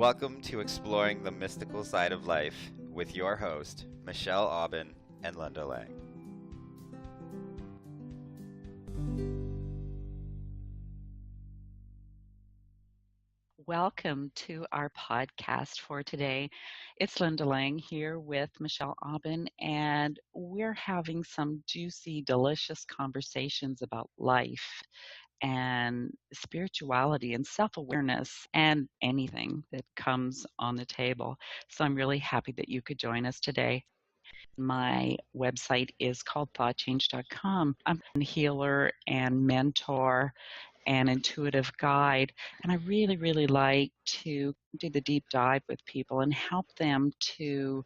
Welcome to Exploring the Mystical Side of Life with your host, Michelle Aubin and Linda Lang. Welcome to our podcast for today. It's Linda Lang here with Michelle Aubin, and we're having some juicy, delicious conversations about life and spirituality and self-awareness and anything that comes on the table. So I'm really happy that you could join us today. My website is called thoughtchange.com. I'm a healer and mentor and intuitive guide, and I really, really like to do the deep dive with people and help them to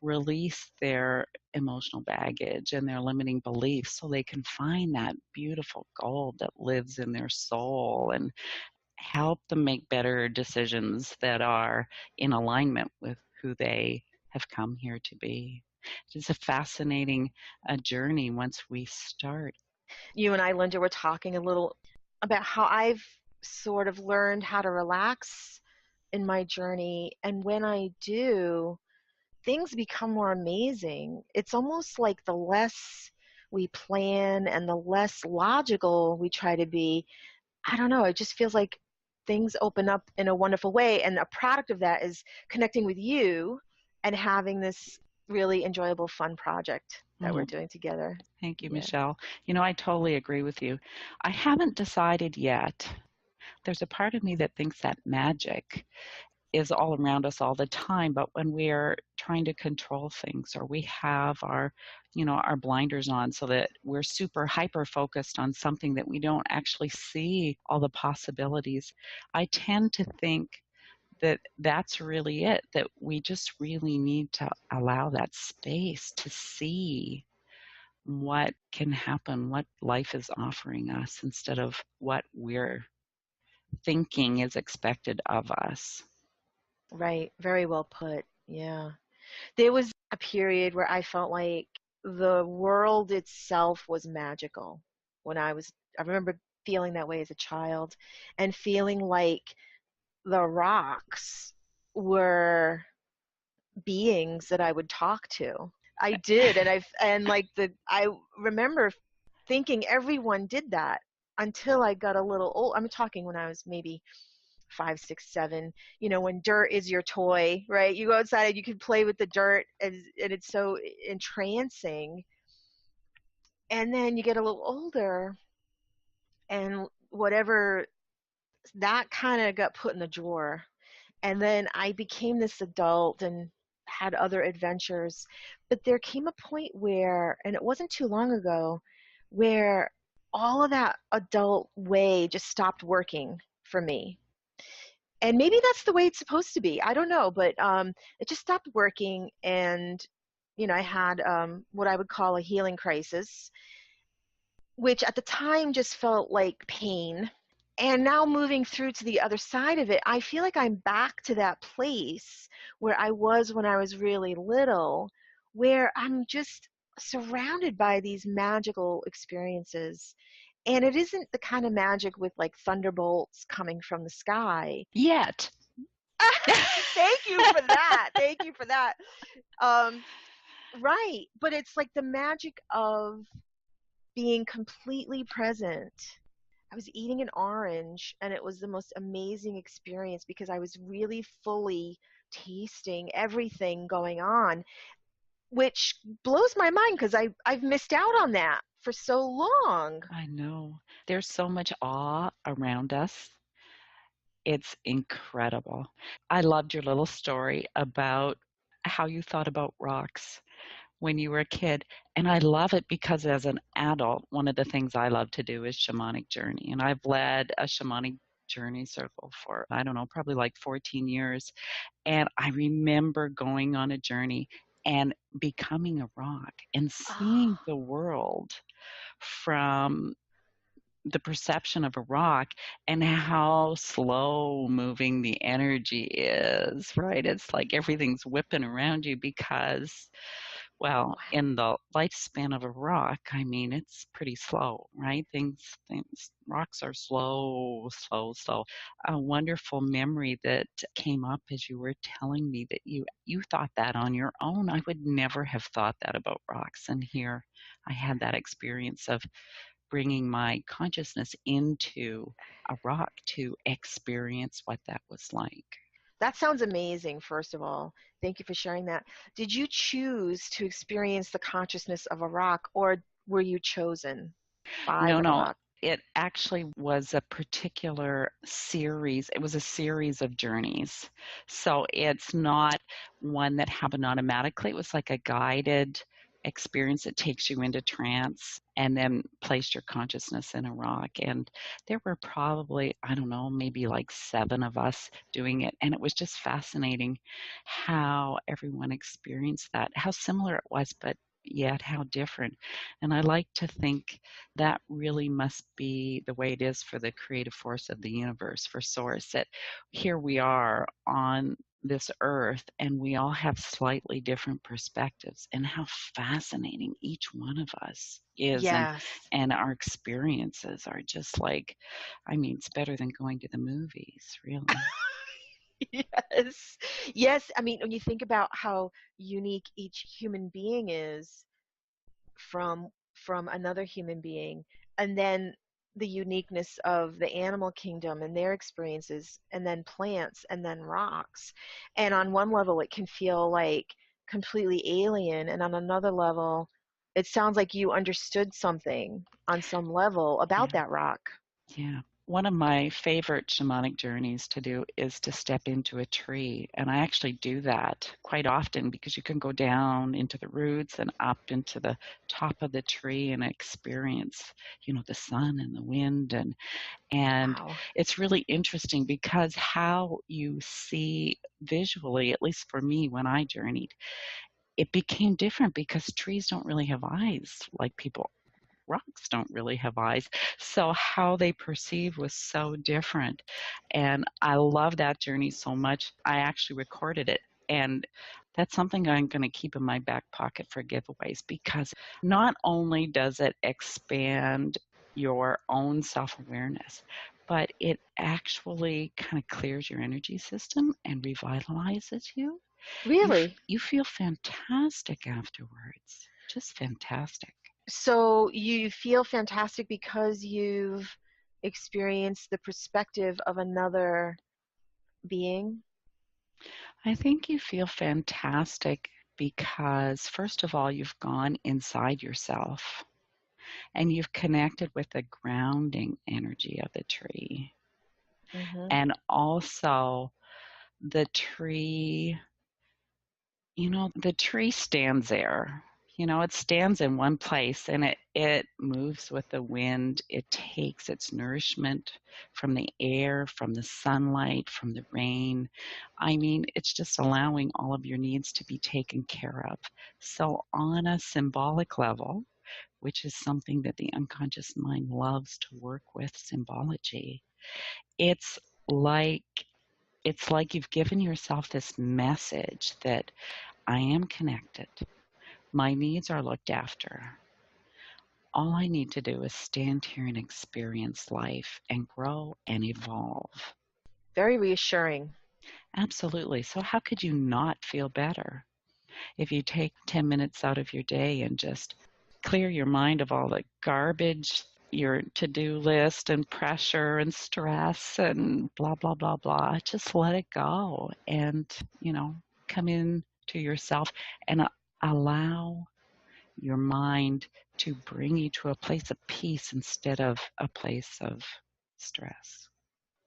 release their emotional baggage and their limiting beliefs so they can find that beautiful gold that lives in their soul and help them make better decisions that are in alignment with who they have come here to be. It's a fascinating journey once we start. You and I, Linda, were talking a little about how I've sort of learned how to relax in my journey. And when I do, things become more amazing. It's almost like the less we plan and the less logical we try to be, I don't know, it just feels like things open up in a wonderful way. And a product of that is connecting with you and having this really enjoyable, fun project that we're doing together. Thank you, Michelle. You know, I totally agree with you. I haven't decided yet. There's a part of me that thinks that magic is all around us all the time, but when we're trying to control things or we have our blinders on so that we're super hyper focused on something that we don't actually see all the possibilities, I tend to think that that's really it, that we just really need to allow that space to see what can happen, what life is offering us instead of what we're thinking is expected of us. Right. Very well put. Yeah. There was a period where I felt like the world itself was magical I remember feeling that way as a child and feeling like the rocks were beings that I would talk to. I did. I remember thinking everyone did that until I got a little old. I'm talking when I was maybe 5, 6, 7, when dirt is your toy, right? You go outside and you can play with the dirt and it's so entrancing. And then you get a little older and whatever, that kind of got put in the drawer. And then I became this adult and had other adventures. But there came a point where, and it wasn't too long ago, where all of that adult way just stopped working for me. And maybe that's the way it's supposed to be. I don't know, but it just stopped working. And, I had what I would call a healing crisis, which at the time just felt like pain. And now moving through to the other side of it, I feel like I'm back to that place where I was when I was really little, where I'm just surrounded by these magical experiences. And it isn't the kind of magic with like thunderbolts coming from the sky. Yet. Thank you for that. Thank you for that. Right. But it's like the magic of being completely present. I was eating an orange and it was the most amazing experience because I was really fully tasting everything going on, which blows my mind because I've missed out on that for so long. I know. There's so much awe around us. It's incredible. I loved your little story about how you thought about rocks when you were a kid. And I love it because as an adult, one of the things I love to do is Shamanic Journey. And I've led a Shamanic Journey circle for, I don't know, probably like 14 years. And I remember going on a journey and becoming a rock and seeing the world from the perception of a rock and how slow moving the energy is, right? It's like everything's whipping around you because Well, in the lifespan of a rock, I mean, it's pretty slow, right? Rocks are slow, slow, slow. A wonderful memory that came up as you were telling me that you thought that on your own. I would never have thought that about rocks. And here I had that experience of bringing my consciousness into a rock to experience what that was like. That sounds amazing, first of all. Thank you for sharing that. Did you choose to experience the consciousness of a rock, or were you chosen by No, the no. rock? It actually was a particular series. It was a series of journeys. So it's not one that happened automatically. It was like a guided experience that takes you into trance and then placed your consciousness in a rock. And there were probably, I don't know, maybe like 7 of us doing it. And it was just fascinating how everyone experienced that, how similar it was, but yet how different. And I like to think that really must be the way it is for the creative force of the universe, for Source, that here we are on this earth and we all have slightly different perspectives, and how fascinating each one of us is. Yes. And our experiences are just like, I mean, it's better than going to the movies, really. Yes. Yes. I mean, when you think about how unique each human being is from another human being, and then the uniqueness of the animal kingdom and their experiences, and then plants, and then rocks. And on one level it can feel like completely alien, and on another level it sounds like you understood something on some level about Yeah. that rock. Yeah. One of my favorite shamanic journeys to do is to step into a tree. And I actually do that quite often because you can go down into the roots and up into the top of the tree and experience, the sun and the wind. And Wow. it's really interesting because how you see visually, at least for me when I journeyed, it became different because trees don't really have eyes like people, rocks don't really have eyes. So how they perceive was so different. And I love that journey so much. I actually recorded it. And that's something I'm going to keep in my back pocket for giveaways, because not only does it expand your own self awareness, but it actually kind of clears your energy system and revitalizes you. Really? You feel fantastic afterwards, just fantastic. So you feel fantastic because you've experienced the perspective of another being? I think you feel fantastic because, first of all, you've gone inside yourself and you've connected with the grounding energy of the tree. Mm-hmm. And also, the tree, the tree stands there. It stands in one place and it moves with the wind. It takes its nourishment from the air, from the sunlight, from the rain. I mean, it's just allowing all of your needs to be taken care of. So, on a symbolic level, which is something that the unconscious mind loves to work with, symbology, it's like it's like you've given yourself this message that I am connected. My needs are looked after. All I need to do is stand here and experience life and grow and evolve. Very reassuring. Absolutely. So, how could you not feel better if you take 10 minutes out of your day and just clear your mind of all the garbage, your to do list and pressure and stress and blah, blah, blah, blah? Just let it go and, come in to yourself and allow your mind to bring you to a place of peace instead of a place of stress.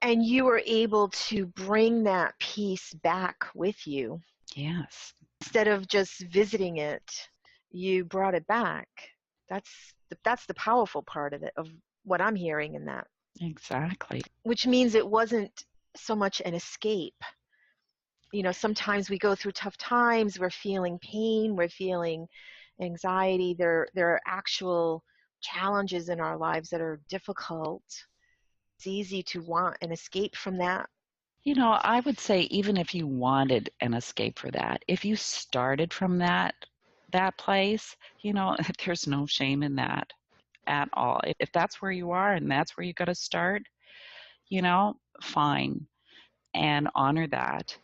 And you were able to bring that peace back with you. Yes. Instead of just visiting it, you brought it back. That's the powerful part of it, of what I'm hearing in that. Exactly. Which means it wasn't so much an escape. Sometimes we go through tough times, we're feeling pain, we're feeling anxiety. There are actual challenges in our lives that are difficult. It's easy to want an escape from that. I would say even if you wanted an escape for that, if you started from that, that place, there's no shame in that at all. If that's where you are and that's where you got to start, fine, and honor that.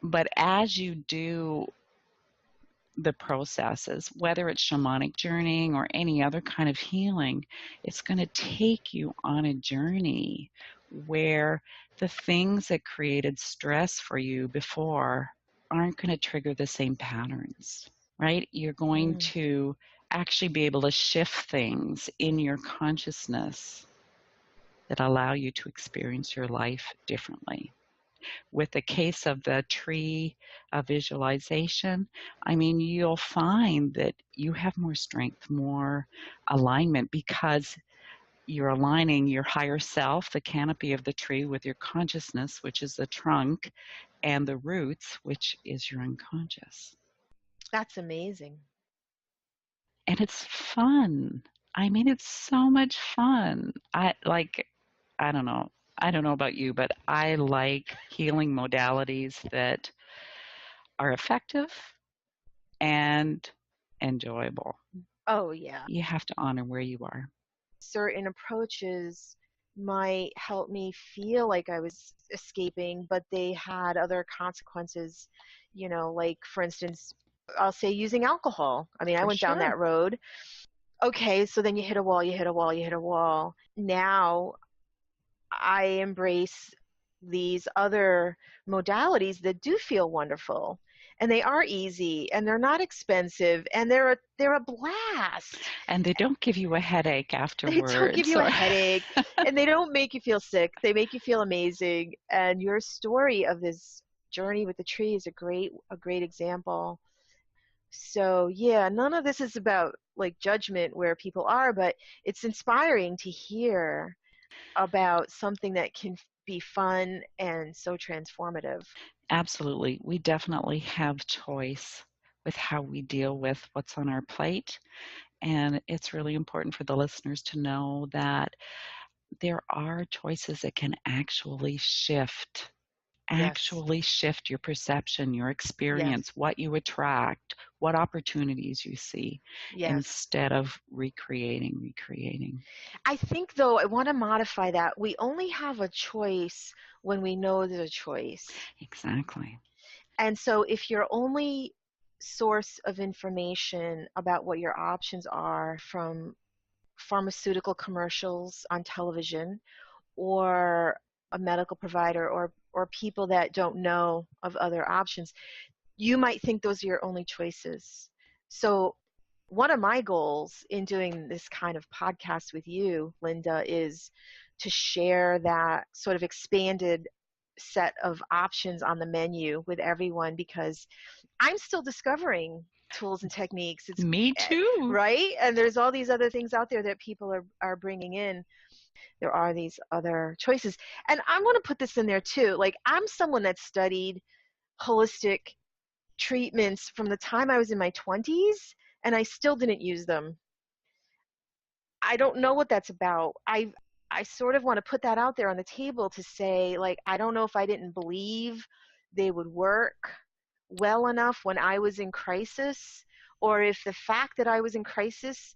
But as you do the processes, whether it's shamanic journeying or any other kind of healing, it's going to take you on a journey where the things that created stress for you before aren't going to trigger the same patterns, right? You're going to actually be able to shift things in your consciousness that allow you to experience your life differently. With the case of the tree visualization, you'll find that you have more strength, more alignment, because you're aligning your higher self, the canopy of the tree, with your consciousness, which is the trunk, and the roots, which is your unconscious. That's amazing. And it's fun. It's so much fun. I don't know. I don't know about you, but I like healing modalities that are effective and enjoyable. Oh, yeah. You have to honor where you are. Certain approaches might help me feel like I was escaping, but they had other consequences, like, for instance, I'll say using alcohol. I went down that road. Okay, so then you hit a wall, you hit a wall, you hit a wall. Now I embrace these other modalities that do feel wonderful, and they are easy, and they're not expensive, and they're a blast. And they don't give you a headache afterwards. They don't give you a headache, and they don't make you feel sick. They make you feel amazing. And your story of this journey with the tree is a great example. So yeah, none of this is about like judgment where people are, but it's inspiring to hear about something that can be fun and so transformative. Absolutely. We definitely have choice with how we deal with what's on our plate. And it's really important for the listeners to know that there are choices that can actually shift your perception, your experience, what you attract, what opportunities you see, instead of recreating. I think, though, I want to modify that. We only have a choice when we know there's a choice. Exactly. And so if your only source of information about what your options are from pharmaceutical commercials on television, or a medical provider, or people that don't know of other options, you might think those are your only choices. So one of my goals in doing this kind of podcast with you, Linda, is to share that sort of expanded set of options on the menu with everyone, because I'm still discovering tools and techniques. It's me too, right? And there's all these other things out there that people are bringing in. There are these other choices. And I want to put this in there too. Like, I'm someone that studied holistic treatments from the time I was in my 20s, and I still didn't use them. I don't know what that's about. I sort of want to put that out there on the table to say, like, I don't know if I didn't believe they would work well enough when I was in crisis, or if the fact that I was in crisis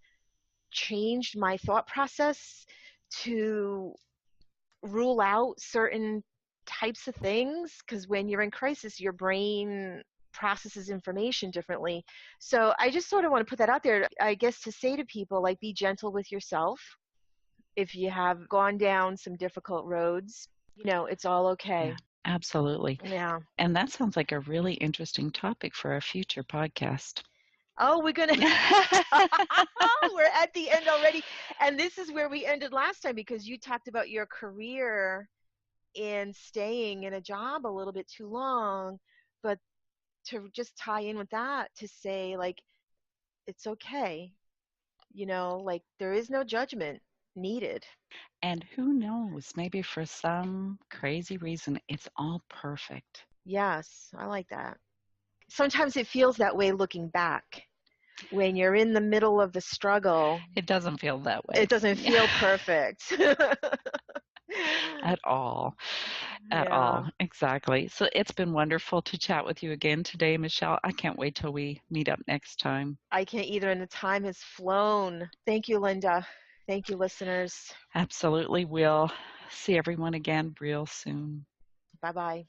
changed my thought process to rule out certain types of things, because when you're in crisis, your brain processes information differently. So I just sort of want to put that out there, I guess, to say to people, like, be gentle with yourself. If you have gone down some difficult roads, it's all okay. Yeah, absolutely. Yeah. And that sounds like a really interesting topic for a future podcast. Oh, we're at the end already. And this is where we ended last time, because you talked about your career and staying in a job a little bit too long. But to just tie in with that, to say, like, it's okay. Like, there is no judgment needed. And who knows, maybe for some crazy reason, it's all perfect. Yes, I like that. Sometimes it feels that way looking back. When you're in the middle of the struggle, it doesn't feel that way. It doesn't feel perfect. At all. at Yeah. all. Exactly. So it's been wonderful to chat with you again today, Michelle. I can't wait till we meet up next time. I can't either, and the time has flown. Thank you, Linda. Thank you, listeners. Absolutely. We'll see everyone again real soon. Bye-bye.